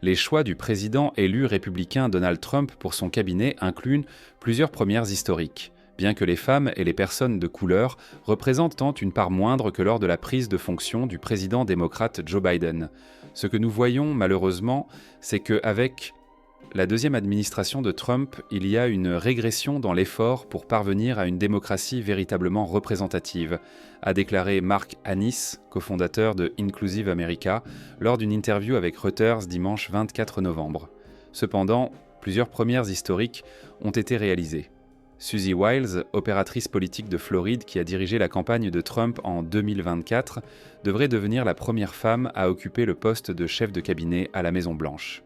Les choix du président élu républicain Donald Trump pour son cabinet incluent plusieurs premières historiques, bien que les femmes et les personnes de couleur représentent une part moindre que lors de la prise de fonction du président démocrate Joe Biden. Ce que nous voyons malheureusement, c'est qu'avec la deuxième administration de Trump, il y a une régression dans l'effort pour parvenir à une démocratie véritablement représentative, a déclaré Mark Annis, cofondateur de Inclusive America, lors d'une interview avec Reuters dimanche 24 novembre. Cependant, plusieurs premières historiques ont été réalisées. Susie Wiles, opératrice politique de Floride qui a dirigé la campagne de Trump en 2024, devrait devenir la première femme à occuper le poste de chef de cabinet à la Maison-Blanche.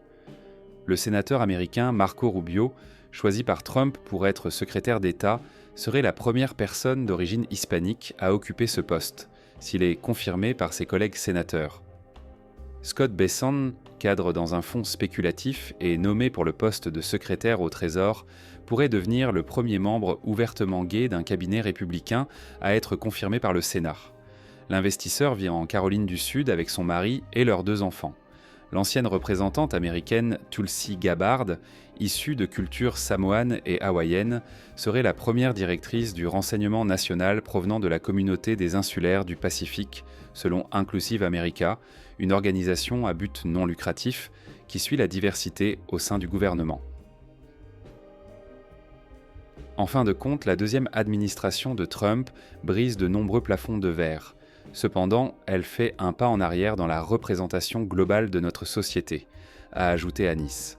Le sénateur américain Marco Rubio, choisi par Trump pour être secrétaire d'État, serait la première personne d'origine hispanique à occuper ce poste, s'il est confirmé par ses collègues sénateurs. Scott Bessent, cadre dans un fonds spéculatif et nommé pour le poste de secrétaire au Trésor, pourrait devenir le premier membre ouvertement gay d'un cabinet républicain à être confirmé par le Sénat. L'investisseur vit en Caroline du Sud avec son mari et leurs 2 enfants. L'ancienne représentante américaine Tulsi Gabbard, issue de culture samoane et hawaïenne, serait la première directrice du renseignement national provenant de la communauté des insulaires du Pacifique, selon Inclusive America, une organisation à but non lucratif qui suit la diversité au sein du gouvernement. En fin de compte, la deuxième administration de Trump brise de nombreux plafonds de verre. Cependant, elle fait un pas en arrière dans la représentation globale de notre société, a ajouté Annis.